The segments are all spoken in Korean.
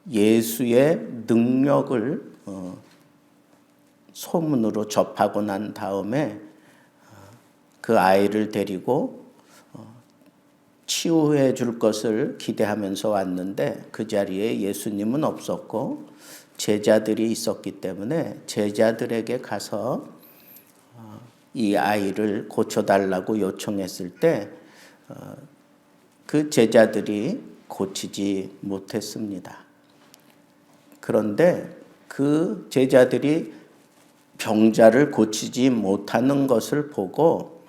예수의 능력을 소문으로 접하고 난 다음에 그 아이를 데리고 치유해 줄 것을 기대하면서 왔는데 그 자리에 예수님은 없었고 제자들이 있었기 때문에 제자들에게 가서 이 아이를 고쳐달라고 요청했을 때 그 제자들이 고치지 못했습니다. 그런데 그 제자들이 병자를 고치지 못하는 것을 보고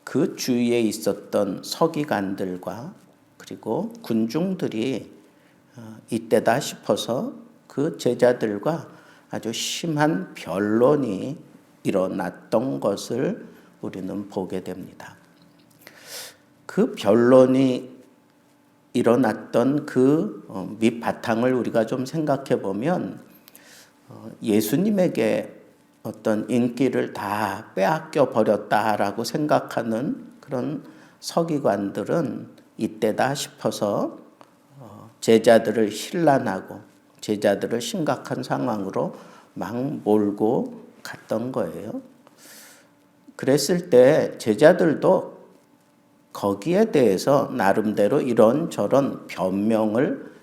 그 주위에 있었던 서기관들과 그리고 군중들이 이때다 싶어서 그 제자들과 아주 심한 변론이 일어났던 것을 우리는 보게 됩니다. 그 변론이 일어났던 그 밑바탕을 우리가 좀 생각해 보면 예수님에게 어떤 인기를 다 빼앗겨 버렸다라고 생각하는 그런 서기관들은 이때다 싶어서 제자들을 hir난하고 제자들을 심각한 상황으로 막 몰고 갔던 거예요. 그랬을 때 제자들도 거기에 대해서 나름대로 이런저런 변명을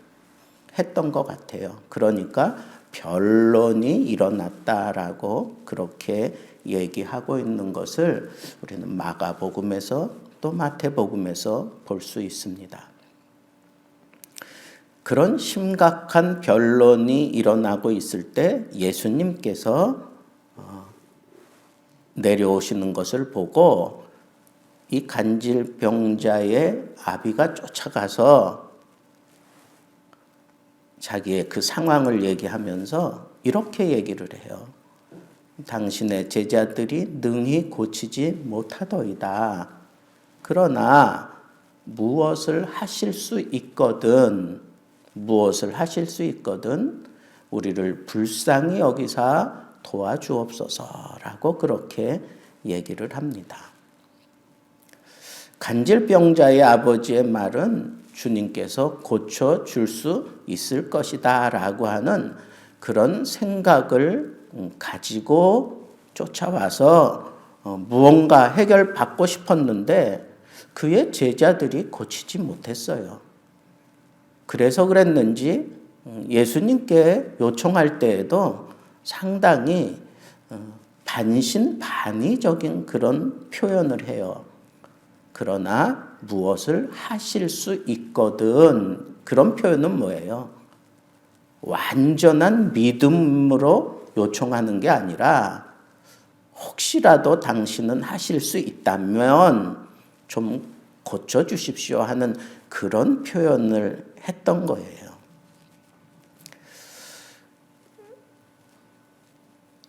했던 것 같아요. 그러니까 변론이 일어났다라고 그렇게 얘기하고 있는 것을 우리는 마가복음에서 또 마태복음에서 볼 수 있습니다. 그런 심각한 변론이 일어나고 있을 때 예수님께서 내려오시는 것을 보고 이 간질병자의 아비가 쫓아가서 자기의 그 상황을 얘기하면서 이렇게 얘기를 해요. 당신의 제자들이 능히 고치지 못하더이다. 그러나 무엇을 하실 수 있거든 우리를 불쌍히 여기사 도와주옵소서라고 그렇게 얘기를 합니다. 간질병자의 아버지의 말은 주님께서 고쳐줄 수 있을 것이다 라고 하는 그런 생각을 가지고 쫓아와서 무언가 해결받고 싶었는데 그의 제자들이 고치지 못했어요. 그래서 그랬는지 예수님께 요청할 때에도 상당히 반신반의적인 그런 표현을 해요. 그러나 무엇을 하실 수 있거든. 그런 표현은 뭐예요? 완전한 믿음으로 요청하는 게 아니라 혹시라도 당신은 하실 수 있다면 좀 고쳐주십시오 하는 그런 표현을 했던 거예요.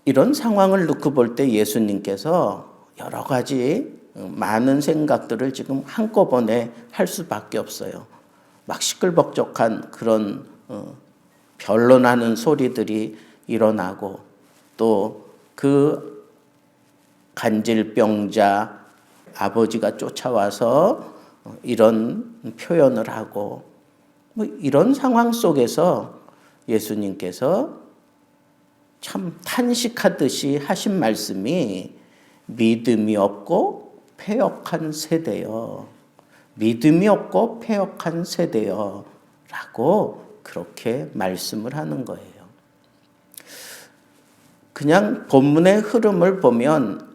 이런 상황을 놓고 볼 때 예수님께서 여러 가지 많은 생각들을 지금 한꺼번에 할 수밖에 없어요. 막 시끌벅적한 그런 변론하는 소리들이 일어나고 또 그 간질병자 아버지가 쫓아와서 이런 표현을 하고 이런 상황 속에서 예수님께서 참 탄식하듯이 하신 말씀이 믿음이 없고 패역한 세대여. 믿음이 없고 패역한 세대여. 라고 그렇게 말씀을 하는 거예요. 그냥 본문의 흐름을 보면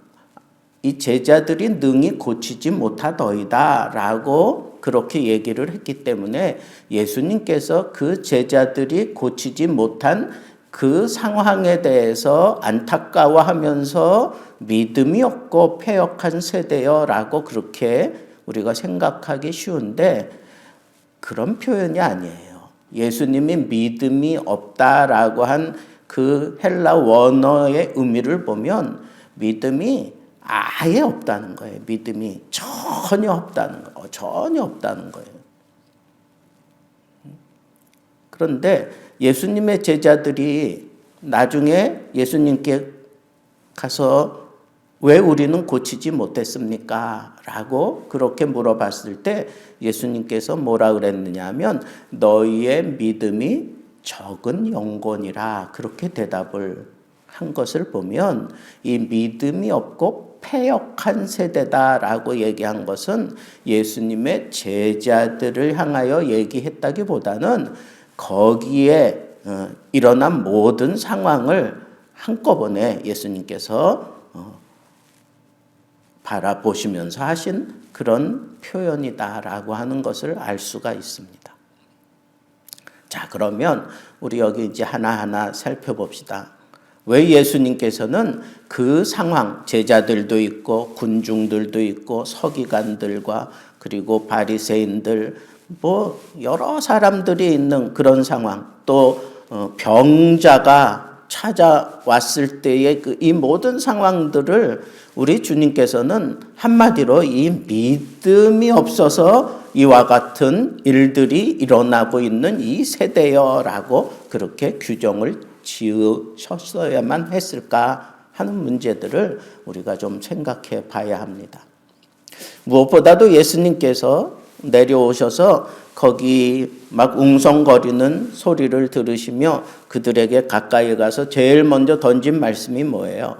이 제자들이 능히 고치지 못하더이다 라고 그렇게 얘기를 했기 때문에 예수님께서 그 제자들이 고치지 못한 그 상황에 대해서 안타까워하면서 믿음이 없고 패역한 세대여라고 그렇게 우리가 생각하기 쉬운데 그런 표현이 아니에요. 예수님이 믿음이 없다라고 한 그 헬라 원어의 의미를 보면 믿음이 아예 없다는 거예요. 믿음이 전혀 없다는 거예요. 전혀 없다는 거예요. 그런데 예수님의 제자들이 나중에 예수님께 가서 왜 우리는 고치지 못했습니까? 라고 그렇게 물어봤을 때 예수님께서 뭐라 그랬느냐 하면 너희의 믿음이 적은 영혼이라 그렇게 대답을 한 것을 보면 이 믿음이 없고 패역한 세대다라고 얘기한 것은 예수님의 제자들을 향하여 얘기했다기보다는 거기에 일어난 모든 상황을 한꺼번에 예수님께서 바라보시면서 하신 그런 표현이다라고 하는 것을 알 수가 있습니다. 자, 그러면 우리 여기 이제 하나하나 살펴봅시다. 왜 예수님께서는 그 상황, 제자들도 있고 군중들도 있고 서기관들과 그리고 바리새인들 뭐 여러 사람들이 있는 그런 상황, 또 병자가 찾아왔을 때의 이 모든 상황들을 우리 주님께서는 한마디로 이 믿음이 없어서 이와 같은 일들이 일어나고 있는 이 세대여라고 그렇게 규정을 지으셨어야만 했을까 하는 문제들을 우리가 좀 생각해 봐야 합니다. 무엇보다도 예수님께서 내려오셔서 거기 막 웅성거리는 소리를 들으시며 그들에게 가까이 가서 제일 먼저 던진 말씀이 뭐예요?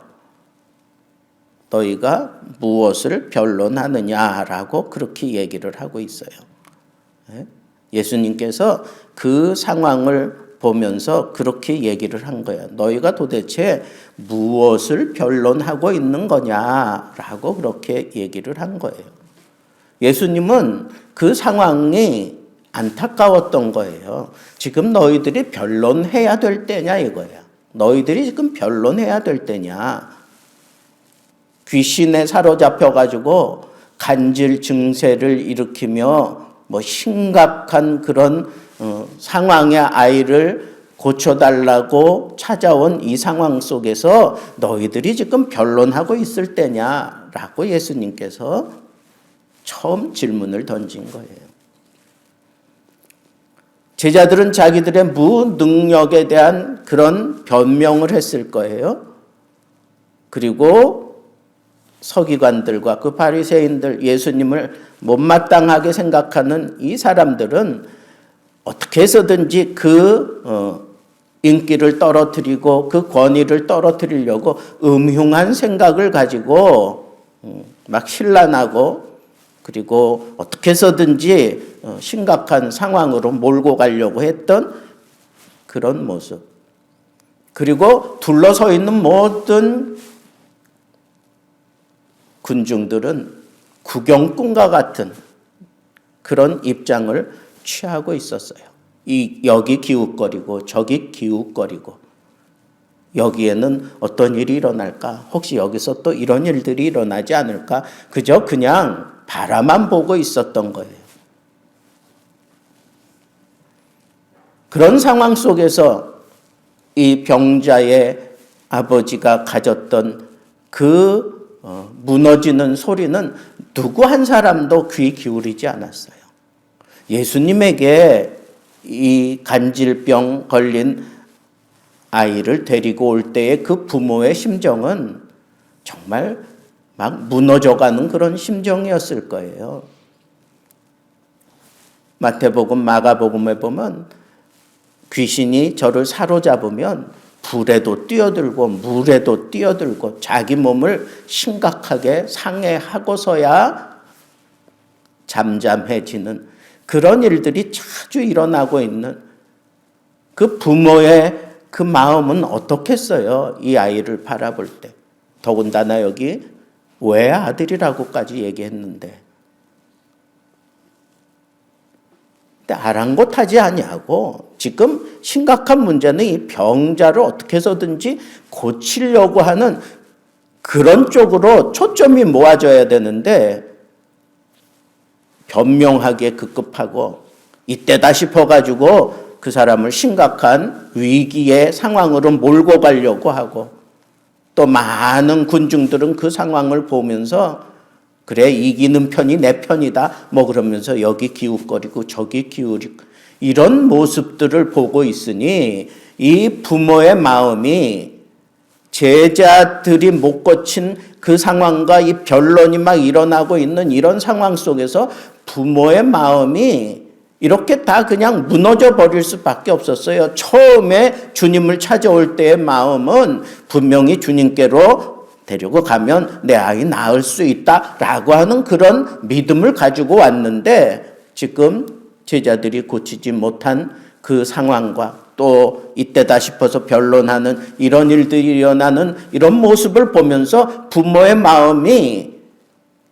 너희가 무엇을 변론하느냐라고 그렇게 얘기를 하고 있어요. 예수님께서 그 상황을 보면서 그렇게 얘기를 한 거예요. 너희가 도대체 무엇을 변론하고 있는 거냐라고 그렇게 얘기를 한 거예요. 예수님은 그 상황이 안타까웠던 거예요. 지금 너희들이 변론해야 될 때냐 이거야. 너희들이 지금 변론해야 될 때냐. 귀신에 사로잡혀가지고 간질 증세를 일으키며 뭐 심각한 그런 상황의 아이를 고쳐달라고 찾아온 이 상황 속에서 너희들이 지금 변론하고 있을 때냐라고 예수님께서 처음 질문을 던진 거예요. 제자들은 자기들의 무능력에 대한 그런 변명을 했을 거예요. 그리고 서기관들과 그 바리새인들, 예수님을 못마땅하게 생각하는 이 사람들은 어떻게 해서든지 그 인기를 떨어뜨리고 그 권위를 떨어뜨리려고 음흉한 생각을 가지고 막 신란하고 그리고 어떻게 해서든지 심각한 상황으로 몰고 가려고 했던 그런 모습. 그리고 둘러서 있는 모든 군중들은 구경꾼과 같은 그런 입장을 취하고 있었어요. 여기 기웃거리고 저기 기웃거리고 여기에는 어떤 일이 일어날까? 혹시 여기서 또 이런 일들이 일어나지 않을까? 그저 그냥 바라만 보고 있었던 거예요. 그런 상황 속에서 이 병자의 아버지가 가졌던 그 무너지는 소리는 누구 한 사람도 귀 기울이지 않았어요. 예수님에게 이 간질병 걸린 아이를 데리고 올 때의 그 부모의 심정은 정말 막 무너져가는 그런 심정이었을 거예요. 마태복음, 마가복음에 보면 귀신이 저를 사로잡으면 불에도 뛰어들고 물에도 뛰어들고 자기 몸을 심각하게 상해하고서야 잠잠해지는 그런 일들이 자주 일어나고 있는 그 부모의 그 마음은 어떻겠어요? 이 아이를 바라볼 때. 더군다나 여기 외아들이라고까지 얘기했는데 근데 아랑곳하지 아니하고 지금 심각한 문제는 이 병자를 어떻게 해서든지 고치려고 하는 그런 쪽으로 초점이 모아져야 되는데 변명하기에 급급하고 이때다 싶어가지고 그 사람을 심각한 위기의 상황으로 몰고 가려고 하고 또 많은 군중들은 그 상황을 보면서 그래 이기는 편이 내 편이다 뭐 그러면서 여기 기웃거리고 저기 기울이고 이런 모습들을 보고 있으니 이 부모의 마음이 제자들이 못 고친 그 상황과 이 변론이 막 일어나고 있는 이런 상황 속에서 부모의 마음이 이렇게 다 그냥 무너져 버릴 수밖에 없었어요. 처음에 주님을 찾아올 때의 마음은 분명히 주님께로 데리고 가면 내 아이 낳을 수 있다라고 하는 그런 믿음을 가지고 왔는데 지금 제자들이 고치지 못한 그 상황과 또 이때다 싶어서 변론하는 이런 일들이 일어나는 이런 모습을 보면서 부모의 마음이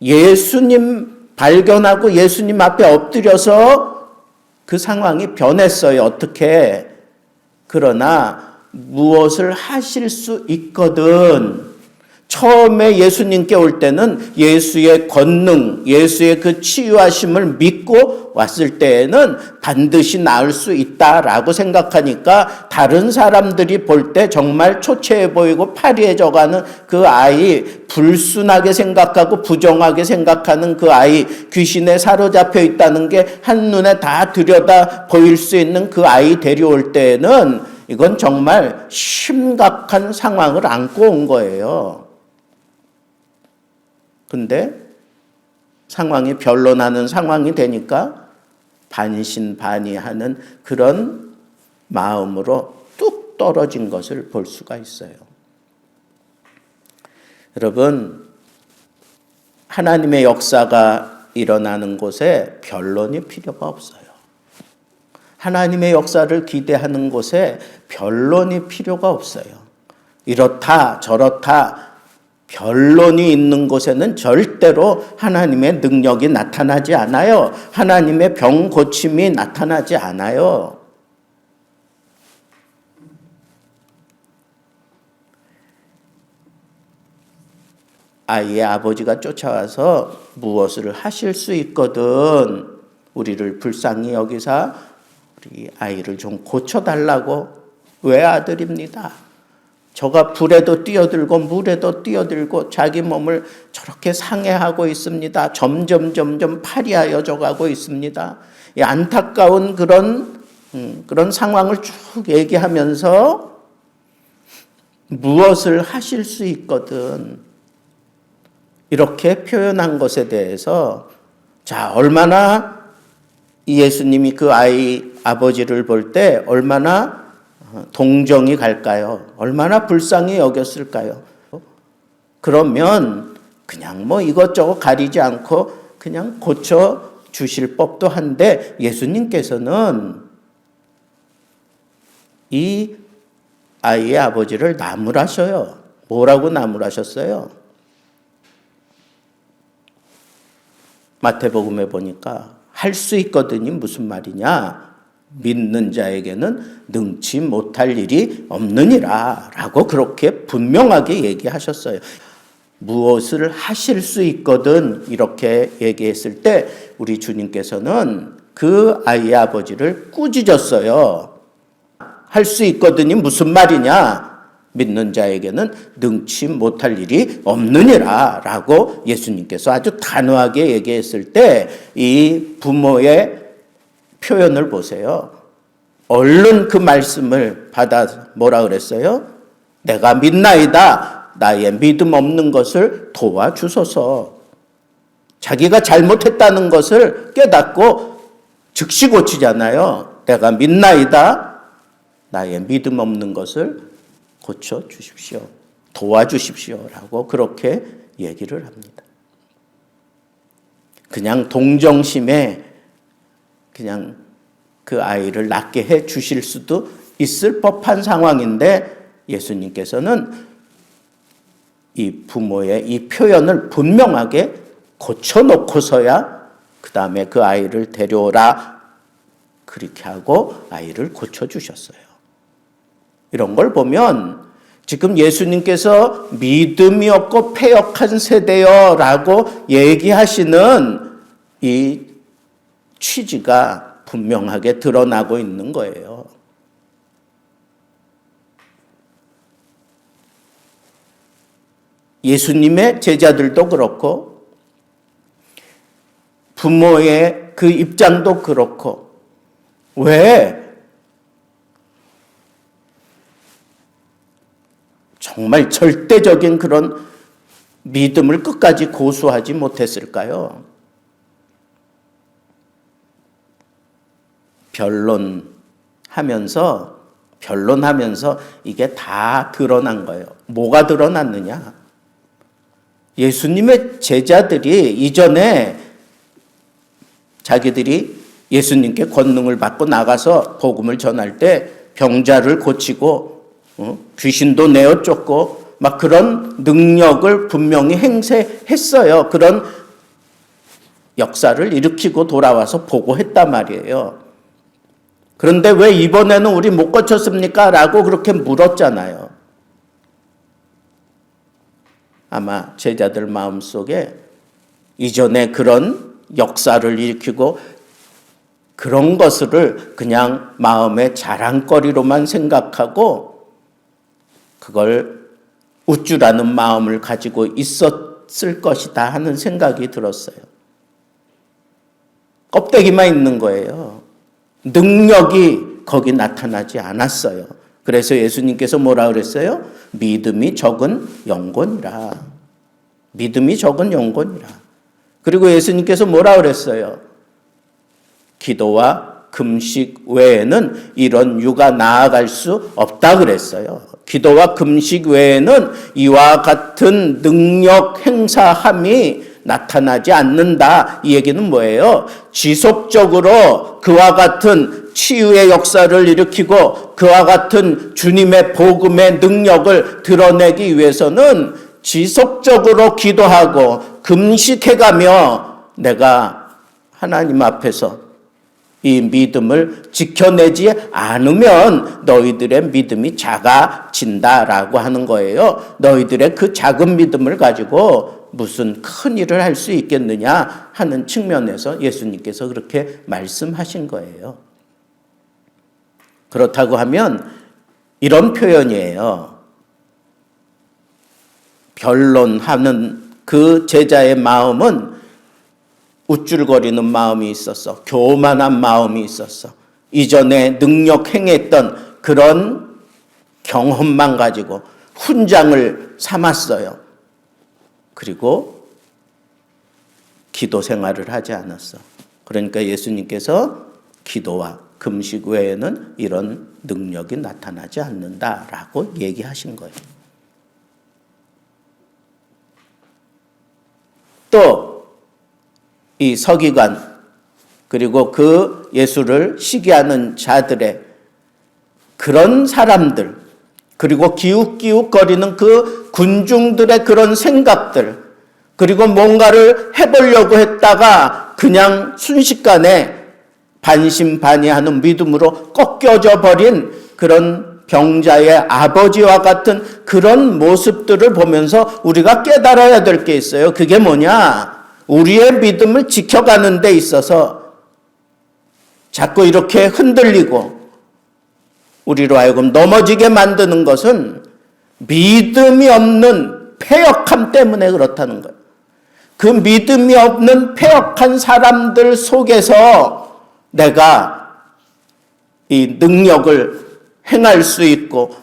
예수님 발견하고 예수님 앞에 엎드려서 그 상황이 변했어요. 어떻게? 그러나 무엇을 하실 수 있거든. 처음에 예수님께 올 때는 예수의 권능, 예수의 그 치유하심을 믿고 왔을 때에는 반드시 나을 수 있다라고 생각하니까 다른 사람들이 볼 때 정말 초췌해 보이고 파리해져가는 그 아이, 불순하게 생각하고 부정하게 생각하는 그 아이, 귀신에 사로잡혀 있다는 게 한눈에 다 들여다 보일 수 있는 그 아이 데려올 때에는 이건 정말 심각한 상황을 안고 온 거예요. 근데 상황이 변론하는 상황이 되니까 반신반의하는 그런 마음으로 뚝 떨어진 것을 볼 수가 있어요. 여러분, 하나님의 역사가 일어나는 곳에 변론이 필요가 없어요. 하나님의 역사를 기대하는 곳에 변론이 필요가 없어요. 이렇다 저렇다 변론이 있는 곳에는 절대로 하나님의 능력이 나타나지 않아요. 하나님의 병 고침이 나타나지 않아요. 아이의 아버지가 쫓아와서 무엇을 하실 수 있거든 우리를 불쌍히 여기사 우리 아이를 좀 고쳐달라고 외아들입니다. 저가 불에도 뛰어들고 물에도 뛰어들고 자기 몸을 저렇게 상해하고 있습니다. 점점 파리하여져 가고 있습니다. 이 안타까운 그런 상황을 쭉 얘기하면서 무엇을 하실 수 있거든 이렇게 표현한 것에 대해서 자 얼마나 예수님이 그 아이 아버지를 볼 때 얼마나 동정이 갈까요? 얼마나 불쌍히 여겼을까요? 그러면 그냥 뭐 이것저것 가리지 않고 그냥 고쳐 주실 법도 한데 예수님께서는 이 아이의 아버지를 나무라셔요. 뭐라고 나무라셨어요? 마태복음에 보니까 할 수 있거든이 무슨 말이냐? 믿는 자에게는 능치 못할 일이 없느니라 라고 그렇게 분명하게 얘기하셨어요. 무엇을 하실 수 있거든 이렇게 얘기했을 때 우리 주님께서는 그 아이의 아버지를 꾸짖었어요. 할 수 있거든이 무슨 말이냐? 믿는 자에게는 능치 못할 일이 없느니라 라고 예수님께서 아주 단호하게 얘기했을 때 이 부모의 표현을 보세요. 얼른 그 말씀을 받아 뭐라 그랬어요? 내가 믿나이다. 나의 믿음 없는 것을 도와주소서. 자기가 잘못했다는 것을 깨닫고 즉시 고치잖아요. 내가 믿나이다. 나의 믿음 없는 것을 고쳐주십시오. 도와주십시오. 라고 그렇게 얘기를 합니다. 그냥 동정심에 그냥 그 아이를 낳게 해 주실 수도 있을 법한 상황인데 예수님께서는 이 부모의 이 표현을 분명하게 고쳐놓고서야 그 다음에 그 아이를 데려오라 그렇게 하고 아이를 고쳐주셨어요. 이런 걸 보면 지금 예수님께서 믿음이 없고 패역한 세대여 라고 얘기하시는 이 취지가 분명하게 드러나고 있는 거예요. 예수님의 제자들도 그렇고 부모의 그 입장도 그렇고 왜 정말 절대적인 그런 믿음을 끝까지 고수하지 못했을까요? 변론하면서 이게 다 드러난 거예요. 뭐가 드러났느냐? 예수님의 제자들이 이전에 자기들이 예수님께 권능을 받고 나가서 복음을 전할 때 병자를 고치고 귀신도 내어 쫓고 막 그런 능력을 분명히 행세했어요. 그런 역사를 일으키고 돌아와서 보고했단 말이에요. 그런데 왜 이번에는 우리 못 고쳤습니까? 라고 그렇게 물었잖아요. 아마 제자들 마음속에 이전에 그런 역사를 일으키고 그런 것을 그냥 마음의 자랑거리로만 생각하고 그걸 우쭐하는 마음을 가지고 있었을 것이다 하는 생각이 들었어요. 껍데기만 있는 거예요. 능력이 거기 나타나지 않았어요. 그래서 예수님께서 뭐라 그랬어요? 믿음이 적은 영혼이라. 믿음이 적은 영혼이라. 그리고 예수님께서 뭐라 그랬어요? 기도와 금식 외에는 이런 유가 나아갈 수 없다 그랬어요. 기도와 금식 외에는 이와 같은 능력 행사함이 나타나지 않는다. 이 얘기는 뭐예요? 지속적으로 그와 같은 치유의 역사를 일으키고 그와 같은 주님의 복음의 능력을 드러내기 위해서는 지속적으로 기도하고 금식해가며 내가 하나님 앞에서 이 믿음을 지켜내지 않으면 너희들의 믿음이 작아진다라고 하는 거예요. 너희들의 그 작은 믿음을 가지고 무슨 큰 일을 할 수 있겠느냐 하는 측면에서 예수님께서 그렇게 말씀하신 거예요. 그렇다고 하면 이런 표현이에요. 변론하는 그 제자의 마음은 우쭐거리는 마음이 있었어. 교만한 마음이 있었어. 이전에 능력 행했던 그런 경험만 가지고 훈장을 삼았어요. 그리고 기도 생활을 하지 않았어. 그러니까 예수님께서 기도와 금식 외에는 이런 능력이 나타나지 않는다라고 얘기하신 거예요. 또 이 서기관 그리고 그 예수를 시기하는 자들의 그런 사람들 그리고 기웃기웃거리는 그 군중들의 그런 생각들 그리고 뭔가를 해보려고 했다가 그냥 순식간에 반신반의하는 믿음으로 꺾여져 버린 그런 병자의 아버지와 같은 그런 모습들을 보면서 우리가 깨달아야 될 게 있어요. 그게 뭐냐? 우리의 믿음을 지켜가는 데 있어서 자꾸 이렇게 흔들리고 우리로 하여금 넘어지게 만드는 것은 믿음이 없는 패역함 때문에 그렇다는 거예요. 그 믿음이 없는 패역한 사람들 속에서 내가 이 능력을 행할 수 있고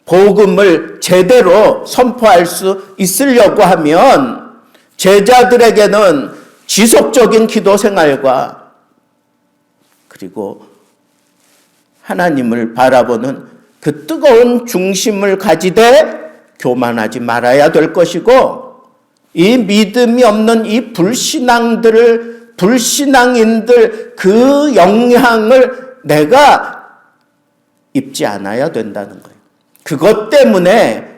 복음을 제대로 선포할 수 있으려고 하면 제자들에게는 지속적인 기도 생활과 그리고 하나님을 바라보는 그 뜨거운 중심을 가지되 교만하지 말아야 될 것이고 이 믿음이 없는 이 불신앙인들 그 영향을 내가 입지 않아야 된다는 거예요. 그것 때문에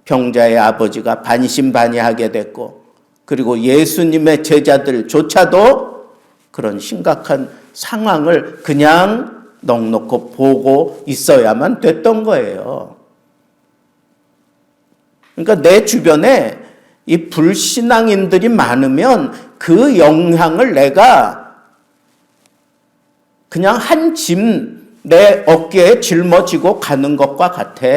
병자의 아버지가 반신반의하게 됐고 그리고 예수님의 제자들조차도 그런 심각한 상황을 그냥 넋놓고 보고 있어야만 됐던 거예요. 그러니까 내 주변에 이 불신앙인들이 많으면 그 영향을 내가 그냥 한 짐 내 어깨에 짊어지고 가는 것과 같아.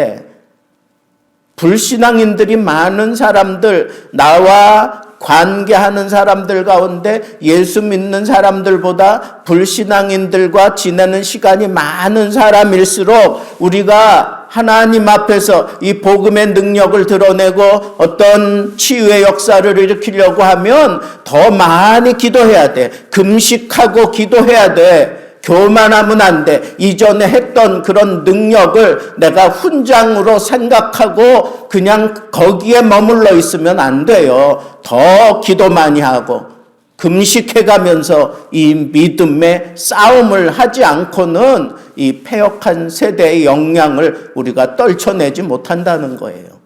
불신앙인들이 많은 사람들, 나와 관계하는 사람들 가운데 예수 믿는 사람들보다 불신앙인들과 지내는 시간이 많은 사람일수록 우리가 하나님 앞에서 이 복음의 능력을 드러내고 어떤 치유의 역사를 일으키려고 하면 더 많이 기도해야 돼. 금식하고 기도해야 돼. 교만하면 안 돼. 이전에 했던 그런 능력을 내가 훈장으로 생각하고 그냥 거기에 머물러 있으면 안 돼요. 더 기도 많이 하고 금식해가면서 이 믿음의 싸움을 하지 않고는 이 패역한 세대의 영향을 우리가 떨쳐내지 못한다는 거예요.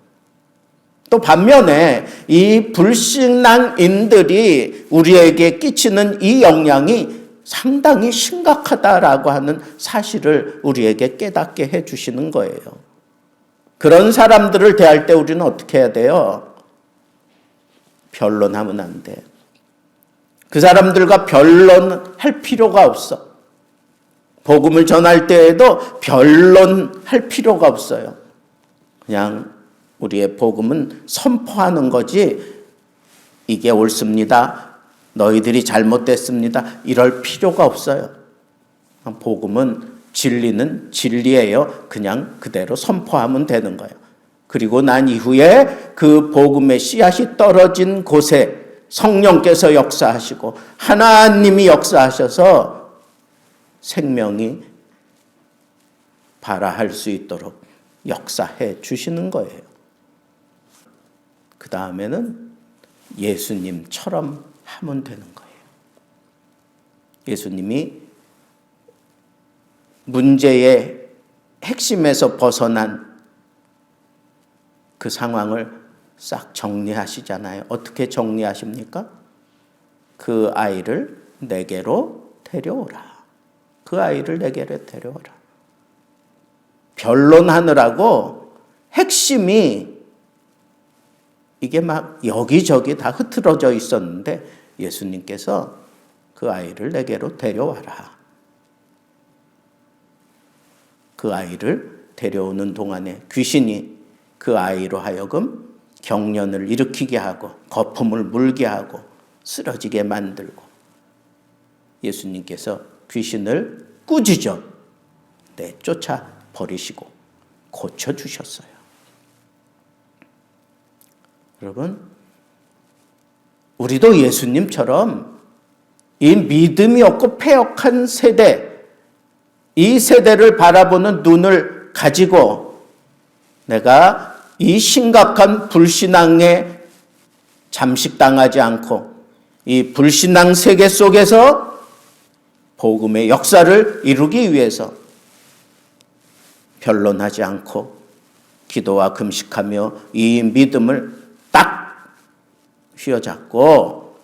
또 반면에 이 불신앙인들이 우리에게 끼치는 이 영향이 상당히 심각하다라고 하는 사실을 우리에게 깨닫게 해주시는 거예요. 그런 사람들을 대할 때 우리는 어떻게 해야 돼요? 변론하면 안 돼. 그 사람들과 변론할 필요가 없어. 복음을 전할 때에도 변론할 필요가 없어요. 그냥 우리의 복음은 선포하는 거지, 이게 옳습니다, 너희들이 잘못됐습니다, 이럴 필요가 없어요. 복음은 진리는 진리예요. 그냥 그대로 선포하면 되는 거예요. 그리고 난 이후에 그 복음의 씨앗이 떨어진 곳에 성령께서 역사하시고 하나님이 역사하셔서 생명이 발화할 수 있도록 역사해 주시는 거예요. 그 다음에는 예수님처럼 하면 되는 거예요. 예수님이 문제의 핵심에서 벗어난 그 상황을 싹 정리하시잖아요. 어떻게 정리하십니까? 그 아이를 내게로 데려오라. 그 아이를 내게로 데려오라. 변론하느라고 핵심이 이게 막 여기저기 다 흐트러져 있었는데 예수님께서 그 아이를 내게로 데려와라. 그 아이를 데려오는 동안에 귀신이 그 아이로 하여금 경련을 일으키게 하고 거품을 물게 하고 쓰러지게 만들고 예수님께서 귀신을 꾸짖어 내쫓아 버리시고 고쳐주셨어요. 여러분, 우리도 예수님처럼 이 믿음이 없고 패역한 세대, 이 세대를 바라보는 눈을 가지고 내가 이 심각한 불신앙에 잠식당하지 않고 이 불신앙 세계 속에서 복음의 역사를 이루기 위해서 변론하지 않고 기도와 금식하며 이 믿음을 딱 휘어잡고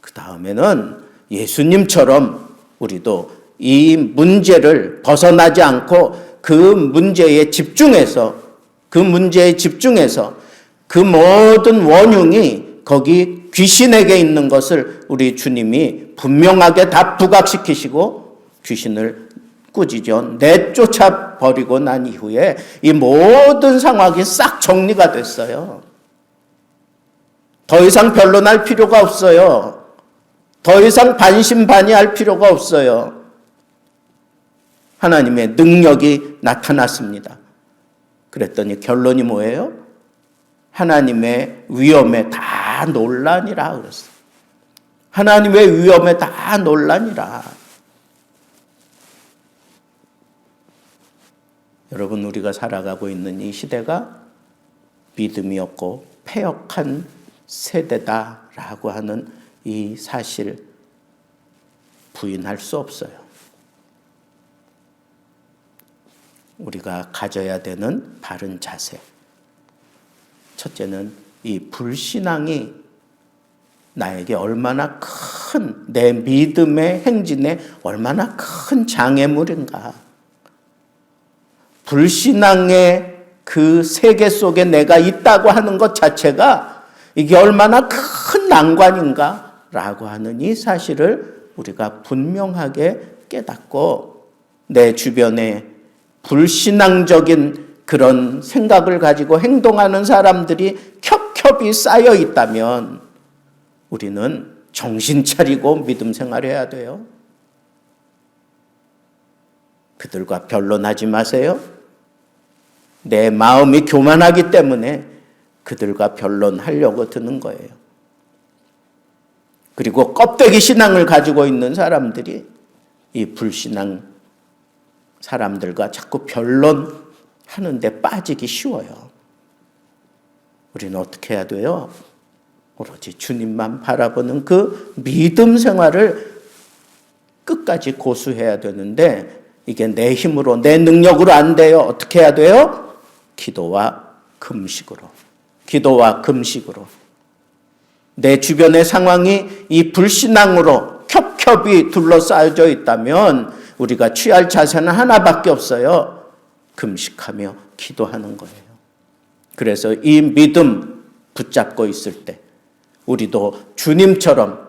그 다음에는 예수님처럼 우리도 이 문제를 벗어나지 않고 그 문제에 집중해서 그 모든 원흉이 거기 귀신에게 있는 것을 우리 주님이 분명하게 다 부각시키시고 귀신을 꾸짖어 내쫓아 버리고 난 이후에 이 모든 상황이 싹 정리가 됐어요. 더 이상 변론할 필요가 없어요. 더 이상 반신반의할 필요가 없어요. 하나님의 능력이 나타났습니다. 그랬더니 결론이 뭐예요? 하나님의 위엄에 다 놀라니라 그랬어요. 하나님의 위엄에 다 놀라니라. 여러분, 우리가 살아가고 있는 이 시대가 믿음이 없고 패역한 세대다라고 하는 이 사실 부인할 수 없어요. 우리가 가져야 되는 바른 자세. 첫째는 이 불신앙이 나에게 얼마나 큰, 내 믿음의 행진에 얼마나 큰 장애물인가. 불신앙의 그 세계 속에 내가 있다고 하는 것 자체가 이게 얼마나 큰 난관인가 라고 하는 이 사실을 우리가 분명하게 깨닫고 내 주변에 불신앙적인 그런 생각을 가지고 행동하는 사람들이 겹겹이 쌓여 있다면 우리는 정신 차리고 믿음 생활해야 돼요. 그들과 변론하지 마세요. 내 마음이 교만하기 때문에 그들과 변론하려고 드는 거예요. 그리고 껍데기 신앙을 가지고 있는 사람들이 이 불신앙 사람들과 자꾸 변론하는데 빠지기 쉬워요. 우리는 어떻게 해야 돼요? 오로지 주님만 바라보는 그 믿음 생활을 끝까지 고수해야 되는데 이게 내 힘으로 내 능력으로 안 돼요. 어떻게 해야 돼요? 기도와 금식으로. 기도와 금식으로. 내 주변의 상황이 이 불신앙으로 겹겹이 둘러싸여져 있다면 우리가 취할 자세는 하나밖에 없어요. 금식하며 기도하는 거예요. 그래서 이 믿음 붙잡고 있을 때 우리도 주님처럼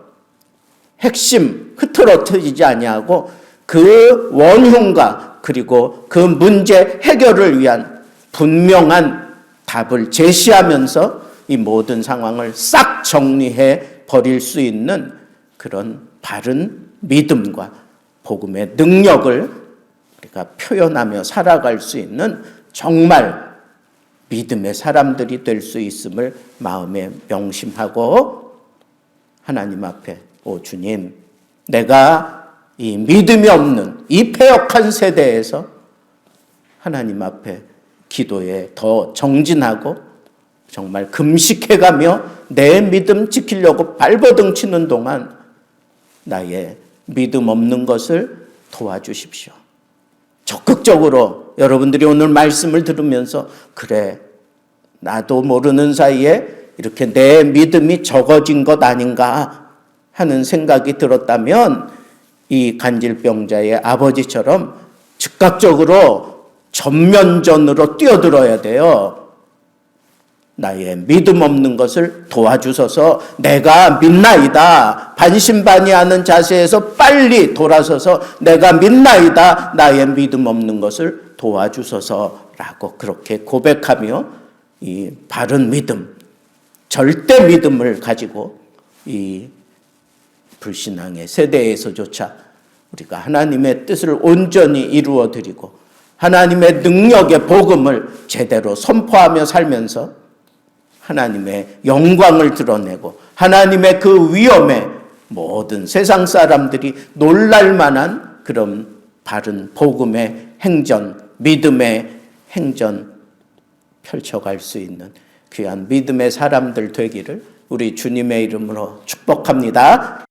핵심 흐트러뜨리지 아니하고 그 원흉과 그리고 그 문제 해결을 위한 분명한 답을 제시하면서 이 모든 상황을 싹 정리해 버릴 수 있는 그런 바른 믿음과 복음의 능력을 우리가 표현하며 살아갈 수 있는 정말 믿음의 사람들이 될 수 있음을 마음에 명심하고 하나님 앞에 오 주님, 내가 이 믿음이 없는 이 패역한 세대에서 하나님 앞에 기도에 더 정진하고 정말 금식해가며 내 믿음 지키려고 발버둥 치는 동안 나의 믿음 없는 것을 도와주십시오. 적극적으로 여러분들이 오늘 말씀을 들으면서 그래, 나도 모르는 사이에 이렇게 내 믿음이 적어진 것 아닌가 하는 생각이 들었다면 이 간질병자의 아버지처럼 즉각적으로 전면전으로 뛰어들어야 돼요. 나의 믿음 없는 것을 도와주소서. 내가 믿나이다. 반신반의하는 자세에서 빨리 돌아서서 내가 믿나이다. 나의 믿음 없는 것을 도와주소서라고 그렇게 고백하며 이 바른 믿음, 절대 믿음을 가지고 이 불신앙의 세대에서조차 우리가 하나님의 뜻을 온전히 이루어 드리고 하나님의 능력의 복음을 제대로 선포하며 살면서 하나님의 영광을 드러내고 하나님의 그 위엄에 모든 세상 사람들이 놀랄 만한 그런 바른 복음의 행전, 믿음의 행전 펼쳐갈 수 있는 귀한 믿음의 사람들 되기를 우리 주님의 이름으로 축복합니다.